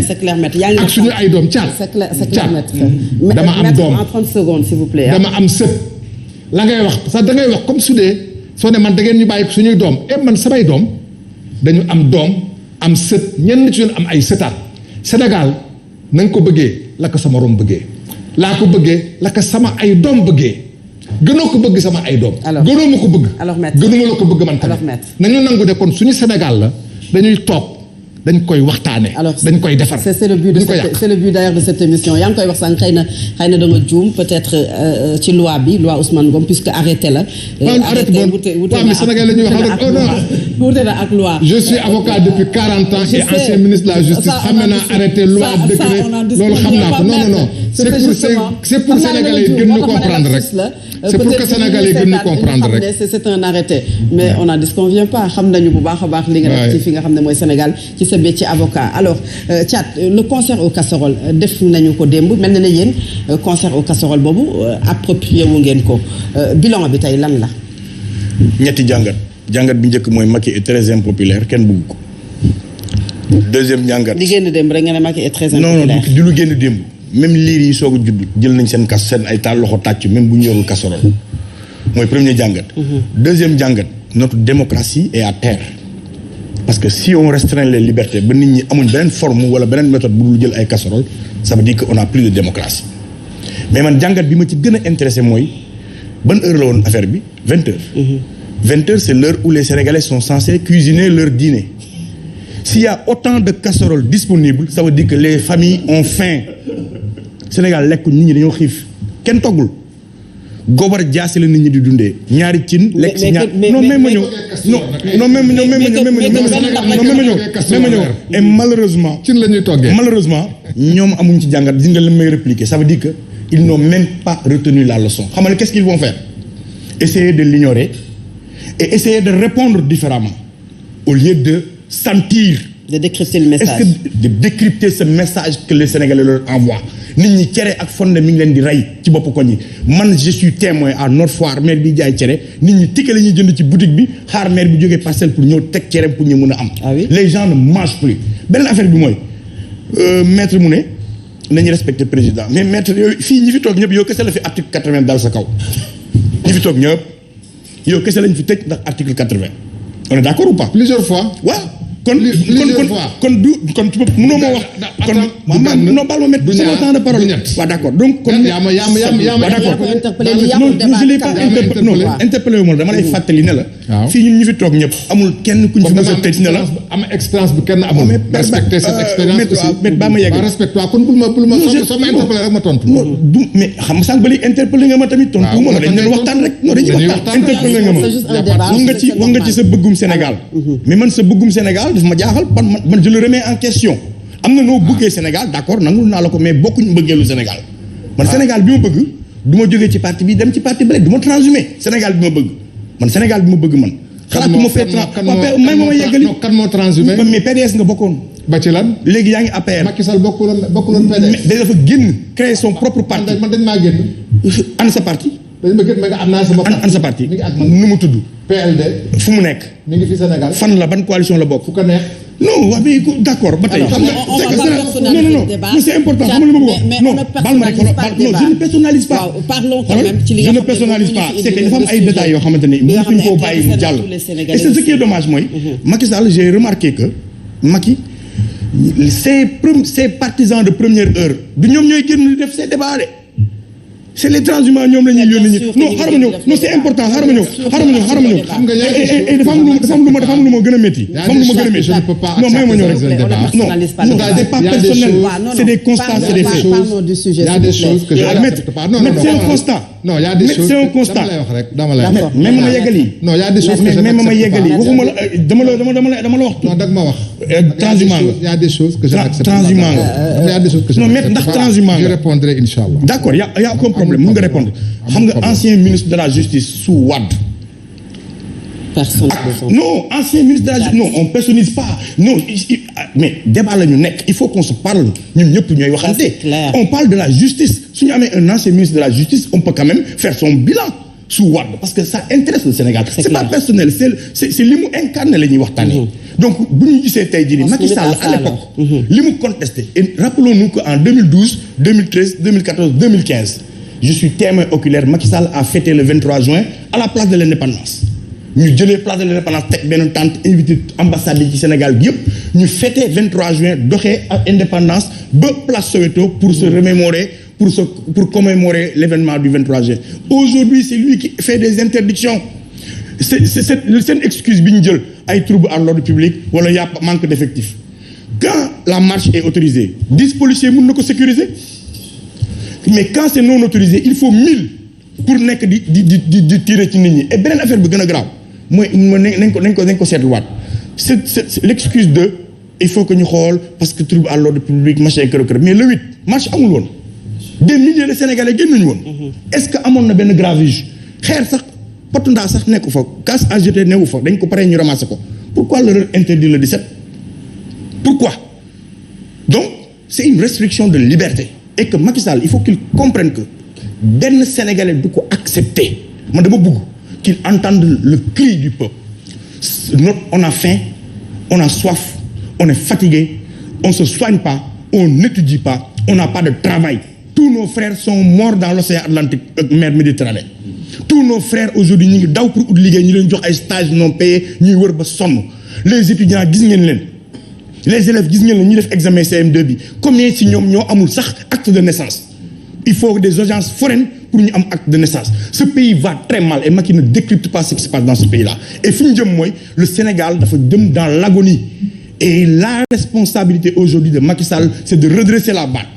c'est clair maître yaa ngi ak suñu ay doom caat. c'est clair maître. dama am doom en 30 secondes s'il vous plaît. dama am sët. la ngay wax sax da ngay wax comme su dee soo ne man da ngeen ñu bàyyi suñuy doom man samay doom dañu am doom am sët ñenn ci ñun am ay sëtaat Sénégal na nga ko bëggee la ko sama rom bëggee laa ko bëggee la ko sama ay doom bëggee gënoo ko bëgg sama ay doom. alors gënoo ma ko bëgg. alors maître gënuma la ko bëgg man tamit. alors maître nañu nangu ne kon suñu Sénégal la dañuy toog dañ koy waxtaane dañ koy defar. c'est le but de c'est le but d'ailleurs de cette émission yaa ngi koy wax sànq xëy na da nga juum peut-être ci loi bi loi Ousmane Ngom puisque arrêté la. arrêté wute na ak loi. je suis avocat depuis 40 ans et ancien ministre de la justice xam naa arrêté loi décret loolu xam naa ko non c'est pour sénégalais yi gën ñu comprendre rek. c'est pour que sénégalais yi gën ñu comprendre rek. c'est un arrêté mais on n'en disconvient pas xam nañu bu baax a baax li nga def ci fi nga xam ne mooy Sénégal ci sa métier avocat alors Thiat le concert aux casseroles def nañu ko démb mel na ne yéen concert aux casseroles boobu approprié wu ngeen ko bilan bi tey lan la. ñetti jàngat bi njëkk mooy Macky est très impopulaire kenn bëgg ko. deuxième jàngat. li génn démb rek nga ne Macky est très impopulaire. non du lu génn démb même liir yi soog a judd jël nañ seen seen ay taal loxo tàcc même bu ñu yorul casserole mooy premier jàngat. deuxième jàngat notre démocratie est à terre. parce que si on restreint les libertés ba nit ñi amuñ beneen forme wala beneen méthode bu dul jël ay casserole ça veut dire que on a plus de démocratie mais man jàngat bi ma ci gën a intéressé mooy ban heure la woon affaire bi 20 heures. 20 heures c'est l'heure où les Sénégalais sont censés cuisiner leur dîner s'il y a autant de casseroles disponibles ça veut dire que les familles ont faim Sénégal lekk nit ñi dañoo xiif kenn toggul gobar jaasi la nit ñi di dundee ñaari cin lekk si ñaar non même ma ñëw non même ma ñëw et malheureusement cin la ñuy toggee malheureusement ñoom amuñ ci jàngat di nga la may répliquer ça veut dire que ils n'ont même pas retenu la leçon xam nga qu'est-ce qu'ils vont faire essayer de l'ignorer et essayer de répondre différemment au lieu de sentir de décrypter le message est-ce que de décrypter ce message que les Sénégalais leur envoient nit ñi cere ak fonde mi ngi leen di rey ci bopp koñ yi man je suis témoin à Nord Foire maire bi jaay cere nit ñi ticket la ñuy jënd ci boutique bi xaar maire bi jógee parcelle pour ñëw teg cere pour ñu mën a am. les gens ne mangent plus. beneen affaire bi mooy maître mu ne nañu respecter président mais maître yooyu fii ñi fi toog ñëpp yow kese la fi article 80 dal sa kaw ñi fi toog ñëpp yow kese lañ fi tëj ndax article 80 on est d'accord ou pas. plusieurs fois. waaw. kon tu peux mënoo ma wax. non baal ma mettre sama temps de parole. waaw d'accord donc kon. yaa ma d'accord non je l'ai pas interpellé wu ma dama lay fàttali ne la. waaw fii ñun ñu fi toog ñëpp amul kenn kuñ fi mës a tëj ne la. am expérience bu kenn amul. respecter cette expérience aussi. mais baa ma yegg. respecte toi kon bul ma soo ma interpellé rek ma tontu. non du mais xam nga sànq ba léegi interpellé nga ma tamit tontu ma dañ leen waxtaan rek non dañuy waxtaan interpellé nga ma wax nga ci sa bëggum Sénégal mais man sa bëggum Sénégal daf ma jaaxal man je le remets en question am na noo bëggee Sénégal d'accord nangul naa la ko mais bokkuñ mbëggeelu Sénégal man Sénégal bi ma bëgg du ma jógee ci parti bi dem ci parti bële du ma transhumé Sénégal bi ma bëgg man Sénégal bi ma bëgg man xalaatuma fee may ma yeggali kan moo transhumé mais PDS nga bokkoon ba ci lan léegi yaa ngi APR Macky Sall bokkuloon PDS mais dafa génn créer son propre parti man dañ maa génn an sa parti dañ ma génn mais nga am naa sama an sa parti mi ngi ak man nu mu tudd PLD fu mu nekk mi ngi fi Sénégal fan la ban coalition la bokk fu ko neex non wax bi d'accord ba tey xam nga non c'est important xam nga li ma bëgg wax non baal ma rek non je ne personnalise pas je ne personnalise pas c'est que dafa am ay détails yoo xamante ne mënuñ koo bàyyi mu jàll et c'est ce qui est dommage mooy Macky Sall j'ai remarqué que Macky ses partisans de première heure du ñoom ñooy génn di def ces débats c'est les transhumants ñoom la ñuy yónni ñi non xaaral ma ñëw non c'est important xaaral ma ñëw et dafa am lu ma gën a métti non may ma ñëw rek non c'est pas personnel c'est des constats c'est des faits il y a des choses que je n'accepte pas non c'est un constat non il y a des choses c'est un constat dama lay wax rek même ma yeggali non il y a des choses que je même ma yeggali waxuma la dama la wax non dag ma wax transhumant il y a des choses que je n'accepte pas transhumant il y a des choses que je non mais ndax transhumant je répondrai inchallah d'accord y a aucun problème mën nga répondre xam nga ancien ministre de la justice sous Wade non ancien ministre de la justice non on personnalise pas non mais débat la ñu nekk il faut qu'on se parle ñun ñëpp ñooy waxante on parle de la justice su ñu amee un ancien ministre de la justice on peut quand même faire son bilan sous Wade parce que ça intéresse le Sénégal c'est pas personnel c'est li mu incarné la ñuy waxtaanee donc bu ñu gisee tey jii nii Macky Sall à l'époque li mu contesté et rappelons-nous que en 2012 2013 2014 2015 je suis témoin oculaire Macky Sall a fêté le 23 juin à la place de l'indépendance ñu jëlee place de l'indépendance teg benn tente invité ambassade yi ci Sénégal bi yëpp ñu fêté 23 juin doxee ak indépendance ba place Soweto pour se remémorer pour commémorer l'événement du 23 juin aujourd'hui c'est lui qui fait des interdictions c'est seen excuse bi ñu jël ay troubles à l'ordre public wala y a manque d'effectifs quand la marche est autorisée 10 policiers mën na ko sécuriser mais quand c'est non autorisé il faut 1000 pour nekk di tirer ci nit ñi et beneen affaire bi gën a grave mooy nañ ko seetluwaat c'est l'excuse de il faut que ñu xool parce que trouble à l'ordre public machin kër mais le 8 marche amul woon des milliers de Sénégalais génnuñu woon est-ce que amoon na benn gravige xeer sax potu ndaa sax nekku fa casse à jeter newu fa dañ ko paree ñu ramasser ko pourquoi leur interdire le 17 pourquoi donc c'est une restriction de liberté et que Macky Sall il faut qu'il comprenne que benn Sénégalais du ko accepter man dama bëgg qu'il entende le cri du peuple on a faim on a soif on est fatigué on se soigne pas on n'étudie pas on n'a pas de travail tous nos frères sont morts dans l'océan Atlantique mer Méditerranée tous nos frères aujourd'hui ñu ngi daw pour ut liggéey ñu leen jox ay stages non payés ñuy wër ba sonn les étudiants gis ngeen leen les élèves gis ngeen leen ñuy def examen CM2 bi combien ci ñoom ñoo amul sax acte de naissance il faut des agences foraines pour ñu am acte de naissance ce pays va très mal et Macky ne décrypte pas ce qui se passe dans ce pays-là et fi ñu jëm mooy le Sénégal dafa jëm dans l'agonie et la responsabilité aujourd'hui de Macky Sall c'est de redresser la barre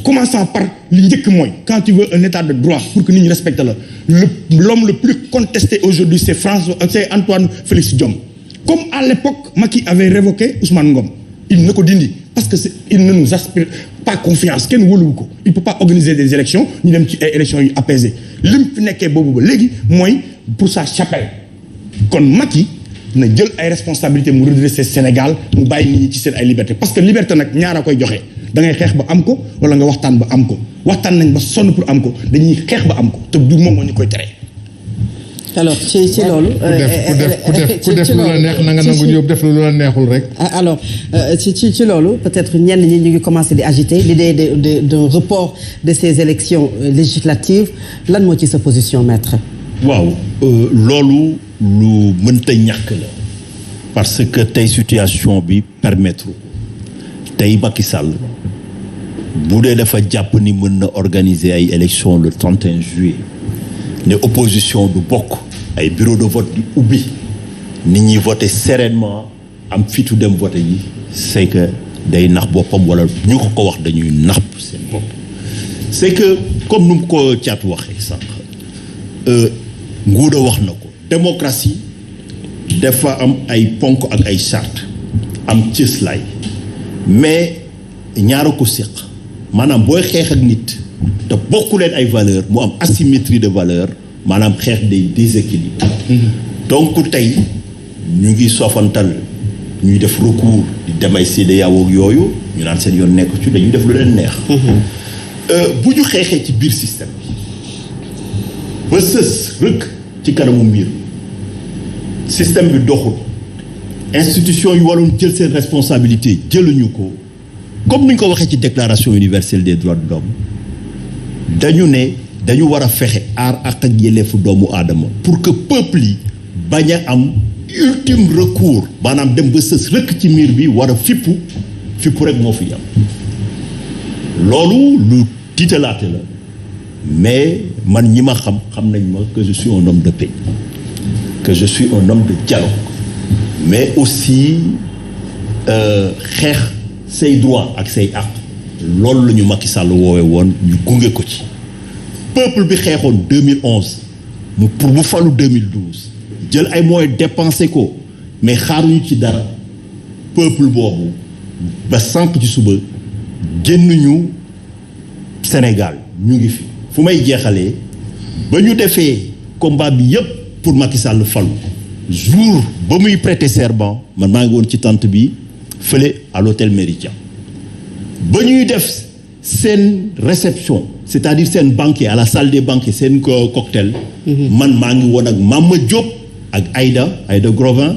commençant par li njëkk mooy quand tu veux un état de droit pour que nit ñi respecte la l'homme le plus contesté aujourd'hui c'est Antoine Félix Diome comme à l'époque Macky avait révoqué Ousmane Ngom il ne ko dindi parce que il ne nous aspire pas confiance kenn wóoluwu ko il peut pas organiser des élections ñu dem ci ay élections yu apaisées lim fi nekkee boobu ba léegi mooy pour sa chapelle kon Macky na jël ay responsabilités mu redresser Sénégal mu bàyyi nit ñi ci seen ay liberté parce que liberté nag ñaar a koy joxe da ngay xeex ba am ko wala nga waxtaan ba am ko waxtaan nañ ba sonn pour am ko dañuy xeex ba am ko te du moom moo ñu koy tere. alors ci loolu. ku def lu la neex na nga nangu ñëw def lu la neexul rek. alors ci loolu peut-être ñenn ñi ñu ngi commencer di agiter l'idée d'un report de ces élections législatives lan moo ci sa position maître. waaw loolu lu mënta ñàkk la parce que tey situation bi permettre tey Macky Sall bu dee dafa jàpp ni mën na organiser ay élections le 31 juillet ne opposition du bokk ay bureau de vote di ubbi nit ñi voter sereinement am fitu dem voter yi c'est que day nax boppam wala ñu ko wax dañuy nax seen bopp c'est que comme nu mu ko caat waxee sànq nguuda wax na ko démocratie dafa am ay ponk ak ay charte am cëslaay mais ñaara ko séq maanaam booy xeex ak nit te bokku leen ay valeur mu am asymétrie de valeur maanaam xeex day déséquilibre donc tey ñu ngi soofantal ñuy def recours di dem ay CEDEAO ak yooyu ñu naan seen yoon nekk ci dañuy def lu leen neex bu ñu xeexee ci biir système bi ba sës rëkk ci kanamu miir système bi doxul institution yu waroon jël seen responsabilité jëluñu ko comme ni ñu ko waxee ci déclaration universelle des droits de l'homme dañu ne dañu war a fexe aar ak yelleefu doomu aadama pour que peuple yi bañ a am ultime recours maanaam dem ba sës rëkk ci miir bi war a fippu rek moo fi am loolu lu tiitalaate la mais man ñi ma xam nañ ma que je suis un homme de paix que je suis un homme de dialogue mais aussi xeex say droit ak say àq loolu la ñu Macky Sall woowe woon ñu gunge ko ci peuple bi xeexoon 2011 pour bu falu 2012 jël ay moyens dépensé ko mais xaaruñu ci dara peuple boobu ba sànq ci suba génn ñu Sénégal ñu ngi fi fu may jeexalee ba ñu defee combat bi yépp pour Macky Sall falu jour ba muy prêter serment man maa ngi woon ci tente bi fële à l'hôtel Méridien ba ñuy def seen réception c'est-à-dire seen banquet à la salle des banquets seen cocktail man maa ngi woon ak Mama Diop ak Aïda Grovin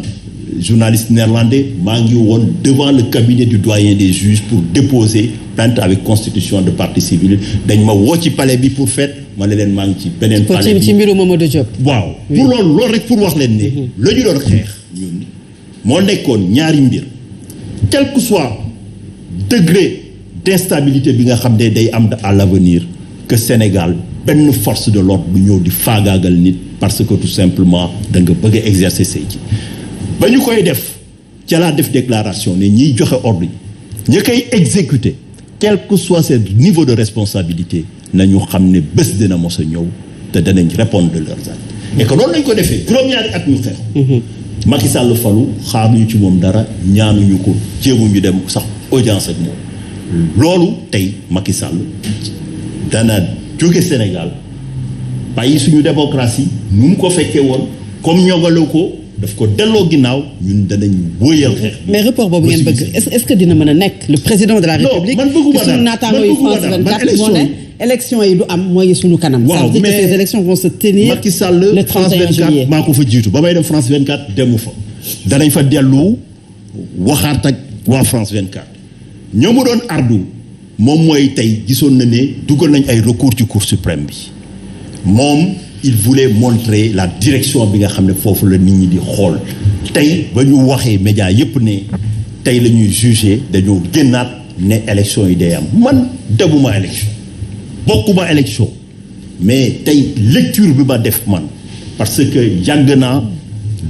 journaliste néerlandais maa ngi woon devant le cabinet du doyen des juges pour déposer plainte avec constitution de partie civile dañ ma woo ci palais bi pour fait ma ne leen maa ngi ci beneen palais bi ci mbiru Mamadou Diop. waaw pour loolu rek pour wax leen ne la ñu doon xeex ñun moo nekkoon ñaari mbir quel que soit degré d'instabilité bi nga xam ne day am à l'avenir que Sénégal benn force de l'ordre bu ñëw di faagaagal nit parce que tout simplement da nga bëgg a exercer say ji ba ñu koy def ca laa def déclaration ne ñiy joxe ordre yi ñi koy exécuter quel que soit ce niveau de responsabilité nañu xam ne bés dina mos a ñëw te danañ répondre de leurs actes et que loolu lañ ko defee juróom-ñaari at ñu xeex Macky Sall falu xaaruñu ci moom dara ñaanuñu ko jéemuñu dem sax audience ak moom loolu tey Macky Sall dana jóge Sénégal bàyyi suñu démocratie nu mu ko fekkee woon comme ñoŋalu ko daf ko delloo ginnaaw ñun danañ wóoyal xeex. mais report boobu ngeen bëgg est-ce que dina mën a nekk le président de la République. non man bëgguma dara suñu naataango yu France 24 moo ne élection yi du am mooy suñu kanam. waaw mais ces élections vont se tenir Macky Sall le 31 juillet maa ko fa jiitu ba may dem France 24 demu fa. danañ fa dellu waxaat ak waa France 24 ñoo mu doon ardu moom mooy tey gisoon na ne dugal nañ ay recours ci Cour suprême bi moom il voulait montrer la direction bi nga xam ne foofu la nit ñi di xool tey ba ñu waxee média yépp ne tey la ñuy juger dañoo génnaat ne élection yi day am man demuma élection bokkuma élection mais tey lecture bi ma def man parce que yàgg naa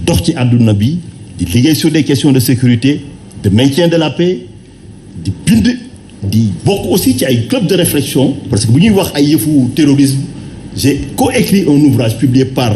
dox ci àdduna bi di liggéey sur des questions de sécurité de maintien de la paix di bind di bokk aussi ci ay club de réflexion parce que bu ñuy wax ay yëfu terrorisme j'ai coécrit un ouvrage publié par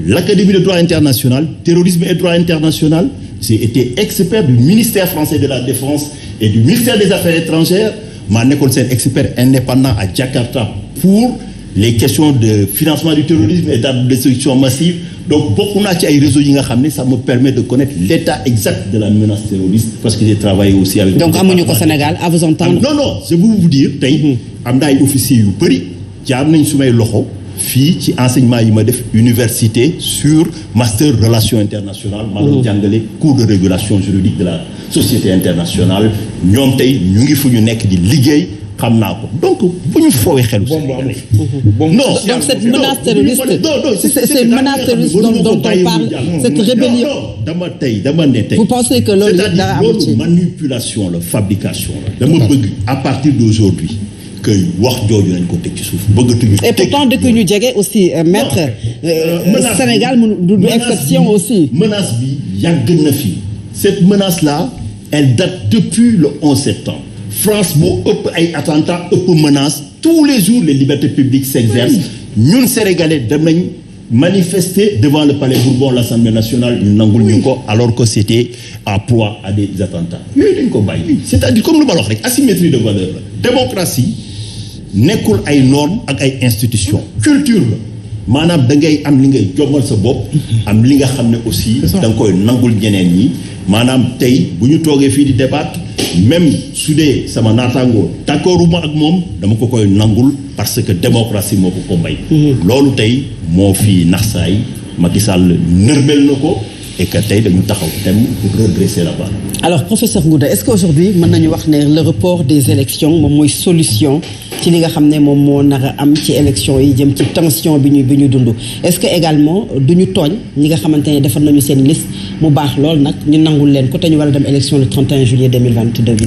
l'Académie de droit international terrorisme et droit international j'ai été expert du ministère français de la défense et du ministère des affaires étrangères maa nekkoon seen expert indépendant à Jakarta pour les questions de financement du terrorisme et de destruction massive donc bokk naa ci ay réseaux yi nga xam ne ça me permet de connaître l'état exact de la menace terroriste parce que j'ai travaillé aussi avec donc amuñu ko Sénégal à vous entendre non je veux vous dire tey am na ay officiers yu bëri jaar nañ sumay loxo fii ci enseignement yi ma def université sur master relations internationales maa doon jàngale cours de régulation juridique de la société internationale ñoom tey ñu ngi fu ñu nekk di liggéey xam naa ko donc bu ñu foowee xelu donc cette menace terroriste c'est une menace terroriste dont on parle cette rébellion dama ne tey vous pensez que loolu yëpp dara amu ci manipulation la fabrication la dama bëgg à partir d'aujourd'hui que wax jooju nañ ko teg ci suuf bëggatuñu et pourtant dëkk ñu jege aussi maître Sénégal du exception aussi menace bi yàgg na fi cette menace là elle date depuis le 11 septembre France moo ëpp ay attentats ëpp menace tous les jours les libertés publiques s'exercent ñun Sénégalais dem nañ manifester devant le palais Bourbon l'Assemblée nationale ñu nangul ñu ko alors que c'était en proie à des attentats yooyu dañ ko bàyyi c'est-à-dire comme lu ma wax rek asymétrie de valeur la démocratie nekkul ay normes ak ay institutions culture la maanaam da ngay am li ngay jommal sa bopp am li nga xam ne aussi da nga koy nangul ñeneen ñi maanaam tey bu ñu toogee fii di débattre même su dee sama naataangoo d'accorduma ak moom dama ko koy nangul parce que démocratie moo ko may loolu tey moo fi naxsaay Macky Sall nërmel na ko et que tey dañu taxaw thème pour redresser la barre. Alors professeur Ngouda est-ce qu'aujourd'hui mën nañu wax ne le report des élections moom mooy solution ci li nga xam ne moom moo nar a am ci élections yi jëm ci tension bi ñu dund est-ce que également duñu tooñ ñi nga xamante ne defar nañu seen liste mu baax lool nag ñu nangul leen ko te ñu war a dem élection le 31 juillet 2022 bi.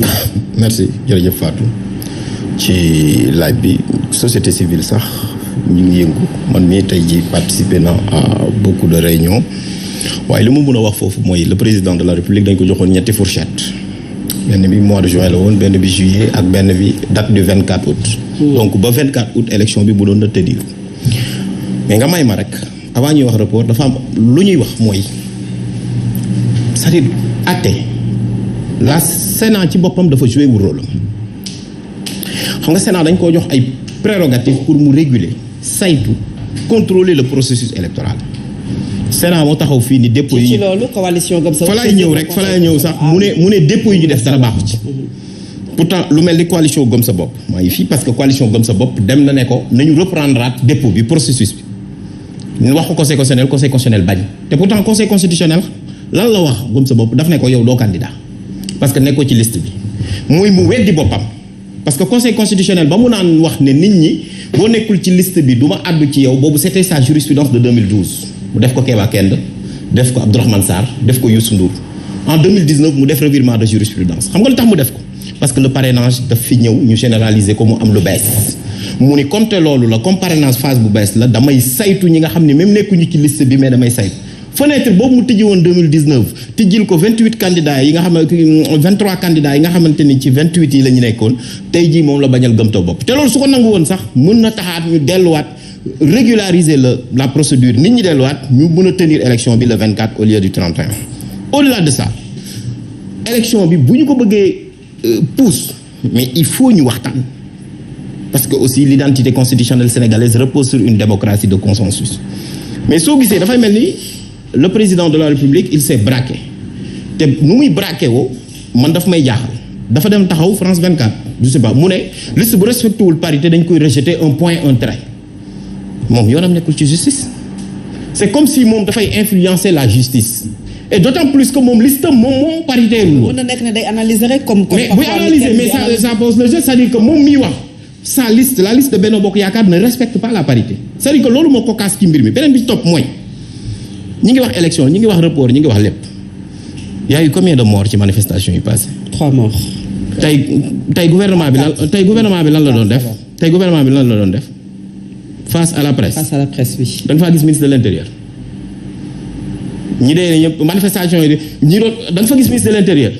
merci jërëjëf Fatou ci laaj bi société civile sax ñu ngi yëngu man mii tey ji participer na à beaucoup de réunions waaye li mu mën a wax foofu mooy le président de la République dañ ko joxoon ñetti fourchette benn bi mois de juin la woon benn bi juillet ak benn bi date du 24 août. donc ba 24 août élection bi bu doon na tëddi mais nga may ma rek avant ñuy wax report dafa am lu ñuy wax mooy c'est-à-dire atte la Sénat ci boppam dafa joué wu rôle xam nga Sénat dañ koo jox ay prérogatives pour mu réguler saytu contrôler le processus électoral Sénat moo taxaw fii ni dépôt yi. ci loolu coalition Gëm sa fa laay ñëw rek fa laay ñëw sax mu ne dépôt yi ñu def dara baaxu ci. pourtant lu mel ni coalition Gëm sa bopp maa ngi fii parce que coalition Gëm sa bopp dem na ne ko nañu reprendre at dépôt bi processus bi ñu wax ko conseil constitutionnel bañ te pourtant conseil constitutionnel lan la wax gëm sa bopp daf ne ko yow doo candidat parce que nekkoo ci liste bi muy mu weddi boppam parce que conseil constitutionnel ba mu naan wax ne nit ñi boo nekkul ci liste bi du ma àddu ci yow boobu c'était sa jurisprudence de 2012 mu def ko Kéba Kend def ko Abdourahmane Sarr def ko Youssou Ndour en 2019 mu def revirement de jurisprudence xam nga lu tax mu def ko parce que le parrainage daf fi ñëw ñu généraliser ko mu am lu bees mu ni comme te loolu la comme parrainage phase bu bees la damay saytu ñi nga xam ne même nekkuñu ci liste bi mais damay saytu fenêtre boobu mu tijji woon 2019 tijjil ko 28 candidats yi nga xam ne 23 candidats yi nga xamante ni ci 28 yi la ñu nekkoon tey jii moom la bañal gëmtoo bopp te loolu su ko nangu woon sax mën na taxaat ñu delluwaat régulariser la procédure nit ñi delluwaat ñu mën a tenir élection bi le 24 au lieu du 31 au-delà de ça élection bi bu ñu ko bëggee pousse mais il faut ñu waxtaan parce que aussi l'identité constitutionnelle sénégalaise repose sur une démocratie de consensus mais soo gisee dafay mel ni le président de la République il s'est braqué te nu muy braqué woo man daf may jaaxal dafa dem taxaw France 24 je sais pas mu ne liste bu respecté wul parité dañ koy rejeter un point un trait moom yoonam nekkul ci justice c'est comme si moom dafay influencer la justice et d'autant plus que moom liste moom paritaire wul woon. mën na nekk ne day analyser rek comme. mais buy analyser mais ça pose le jeu c'est-à-dire que moom miy wax sa liste la liste de Benno Bokk Yaakaar ne respecte pas la parité c'est-à-dire que loolu moo ko kaas ci mbir mi beneen bi ci topp mooy ñi ngi wax élection ñi ngi wax report ñi ngi wax lépp y a eu combien de morts ci manifestation yi passé 3 morts. tey gouvernement bi lan la doon def tey gouvernement bi lan la doon def face à la presse. face à la presse oui. da nga faa gis ministre de l'intérieur ñi dee ñëpp manifestation yi ñi doon da nga fa gis ministre de l'intérieur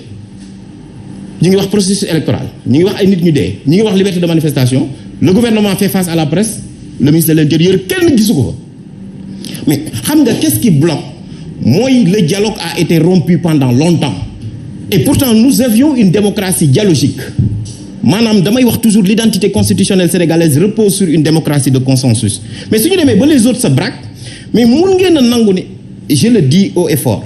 ñi ngi wax processus électoral ñi ngi wax ay nit ñu dee ñi ngi wax liberté de manifestation le gouvernement fait face à la presse le ministre de l'intérieur kenn gisu ko fa mais xam nga qu'est-ce qui bloque mooy le dialogue a été rompu pendant longtemps et pourtant nous avions une démocratie dialogique maanaam damay wax toujours l'identité constitutionnelle sénégalaise repose sur une démocratie de consensus mais su ñu demee ba les autres se braquent mais mun ngeen a nangu ni je le dis haut et fort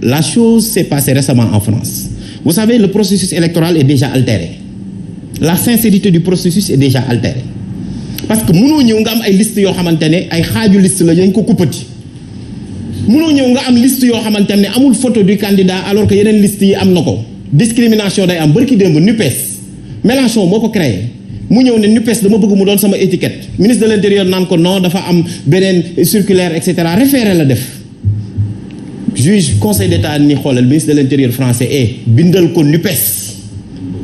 la chose s'est passée récemment en France vous savez le processus électoral est déjà altéré la sincérité du processus est déjà altérée parce que mënoo ñëw nga am ay liste yoo xamante ne ay xaaju liste la dañ ko kuppati mënoo ñëw nga am liste yoo xamante ne amul photo du candidat alors que yeneen liste yi am na ko discrimination day am bërki démb NUPES Mélenchon moo ko créé mu ñëw ne NUPES dama bëgg mu doon sama étiquette ministre de l'intérieur naan ko non dafa am beneen circulaire et cetera référé la def juge conseil d'état ni xoolal ministre de l'intérieur français bindal ko NUPES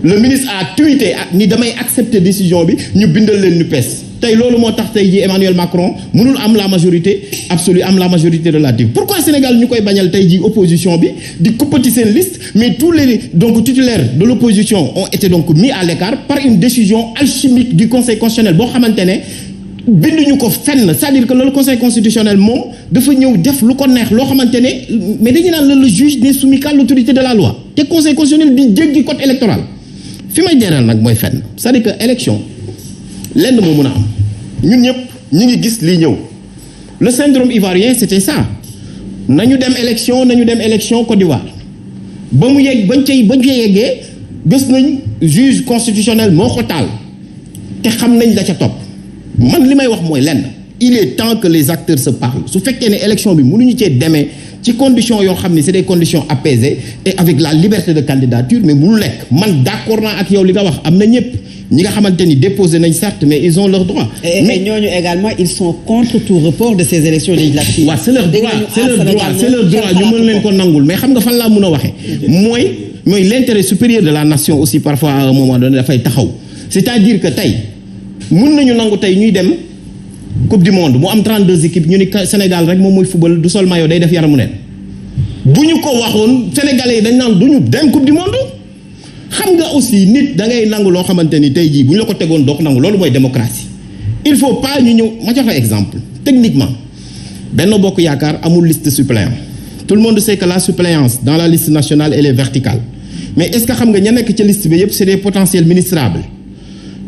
le ministre a tweeté ni damay accepter décision bi ñu bindal leen NUPES tey loolu moo tax tey ji Emmanuel Macron mënul am la majorité absolue am la majorité relative pourquoi Sénégal ñu koy bañal tey ji opposition bi di kuppati seen liste mais tous les donc titulaires de l'opposition ont été donc mis à l'écart par une décision alchimique du conseil constitutionnel boo xamante ne binduñu ko fenn c'est-à-dire que loolu conseil constitutionnel moom dafa ñëw def lu ko neex loo xamante ne mais dañu naan le juge n'est soumis qu'à l'autorité de la loi te conseil constitutionnel di jéggi code électoral fi may jeeral nag mooy fenn c'est-à-dire que élection lenn moo mën a am ñun ñëpp ñi ngi gis lii ñëw le syndrome ivoirien c'était ça nañu dem élection Côte d'Ivoire ba mu yegg bañ ca yeggee gis nañ juge constitutionnel moo ko taal te xam nañ la ca topp man li may wax mooy lenn il est temps que les acteurs se parlent su fekkee ne élection bi mënuñu cee demee ci conditions yoo xam ne c'est des conditions apaisées et avec la liberté de candidature mais mënu lekk man d'accord naa ak yow li nga wax am na ñëpp ñi nga xamante ni déposé nañ certes mais ils ont leurs droits. mais ñooñu également ils sont contre tout report de ces élections législatives. waaw c'est leur droit ñu mën leen ko nangul mais xam nga fan laa mën a waxee. mooy l'intérêt supérieur de la nation aussi parfois à un moment donné dafay taxaw c'est-à-dire que tey mën nañu nangu tey ñuy dem coupe du monde mu am 32 équipes ñu ni Sénégal rek moom mooy football du sol maillot day def yaramu neen bu ñu ko waxoon sénégalais yi dañ naan du ñu dem coupe du monde. xam nga aussi nit da ngay nangu loo xamante ni tey jii bu ñu la ko tegoon doo ko nangu loolu mooy démocratie il faut pas ñu ñëw ma joxe exemple techniquement Benno Bokk Yaakaar amul liste suppléant tout le monde sait que la suppléance dans la liste nationale elle est verticale mais est-ce que xam nga ña nekk ca liste bi yëpp c'est des potentiels ministrables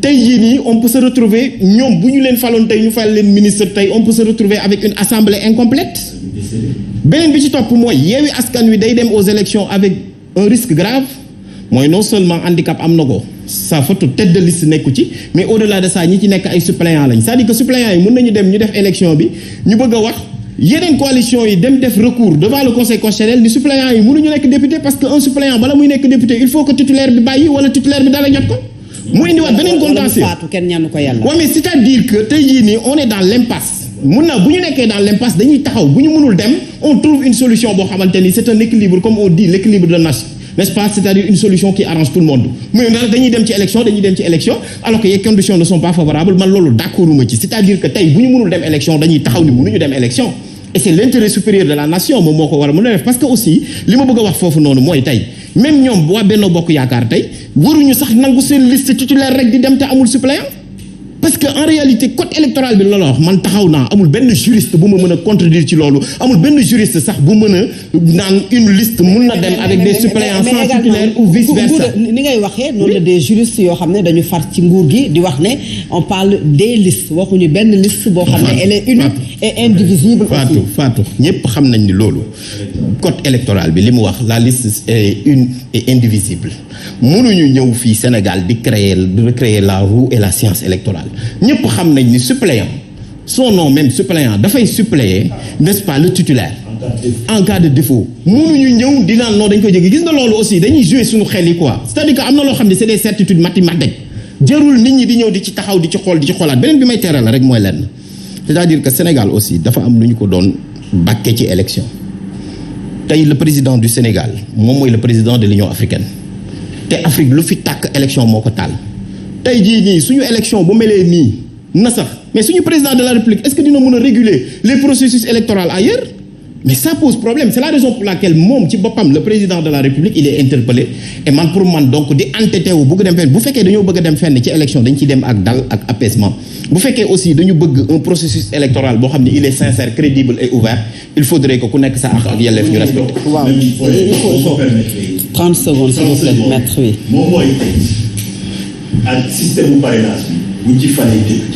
tey jii nii on peut se retrouver ñoom bu ñu leen faloon tey ñu fal leen ministre tey on peut se retrouver avec une assemblée incomplète beneen bi ci topp mooy Yewwi Askan Wi day dem aux élections avec un risque grave mooy non seulement handicap am na ko sa photo tête de liste nekku ci mais au-delà de ça ñi ci nekk ay suppléants lañ c'est-à-dire que suppléants yi mën nañu dem ñu def élection bi ñu bëgg a wax yeneen coalition yi dem def recours devant le conseil constitutionnel ni suppléants yi mënuñu nekk député parce que un suppléant bala muy nekk député il faut que titulaire bi bàyyi wala titulaire bi dara jot ko mu indiwaat beneen contentieux kenn ñaanu ko yàlla. waaw mais c'est-à-dire que tey jii nii on est dans l'impasse mun na bu ñu nekkee dans l'impasse dañuy taxaw bu ñu mënul dem on trouve une solution boo xamante ni c'est un équilibre comme on dit l'équilibre de nation n'est-ce pas c'est-à-dire une solution qui arrange tout le monde mais nag dañuy dem ci élection alors que les conditions ne sont pas favorables man loolu d'accorduma ci c'est-à-dire que tey bu ñu mënul dem élection dañuy taxaw ni mënuñu dem élection et c'est l'intérêt supérieur de la nation moom moo ko war a mën a def parce que aussi li ma bëgg a wax foofu noonu mooy tey même ñoom waa Benno Bokk Yaakaar tey waruñu sax nangu seen liste titulaire rek di dem te amul suppléant parce que en réalité code électoral bi la wax man taxaw naa amul benn juriste bu ma mën a contredire ci loolu amul benn juriste sax bu mën a naan une liste mun na dem avec des suppléants sans titulaire ou vice versa. ni ngay waxee noonu la des juristes yoo xam ne dañu far ci nguur gi di wax ne on parle des listes waxuñu benn liste boo xam ne elle est unique et indivisible. Fatou ñëpp xam nañ ni loolu code électoral bi li mu wax la liste est une et indivisible mënuñu ñëw fii Sénégal di recréer la roue et la science électorale. ñëpp xam nañ ni suppléant son nom même suppléant dafay suppléer n'est-ce pas le titulaire en cas de défaut mënuñu ñëw di naan non dañ koy jéggi gis nga loolu aussi dañuy jouer suñu xel yi quoi c'est-à-dire que am na loo xam ne c'est des certitudes mathématiques jërul nit ñi di ñëw di ci taxaw di ci xool di ci xoolaat beneen bi may teral la rek mooy lenn c'est-à-dire que Sénégal aussi dafa am lu ñu ko doon bàkkee ci élection tey le président du Sénégal moom mooy le président de l'Union africaine te Afrique lu fi tàkk élection moo ko taal tey jii nii suñu élection bu melee nii na sax mais suñu président de la République est-ce que dina mën a réguler les processus électoraux ailleurs mais ça pose problème c'est la raison pour laquelle moom ci boppam le président de la République il est interpellé et man pour man donc di entêté wu bëgg dem fenn bu fekkee dañoo bëgg a dem fenn ci élection dañ ciy dem ak dal ak apaisement bu fekkee aussi dañu bëgg un processus électoral boo xam ne il est sincère crédible et ouvert il faudrait que ku nekk sa ak yelleef ñu respecté. waaw il faut 30 secondes s'il vous plaît maître oui. moom mooy tey ak système bu parrainage bi bu ci falee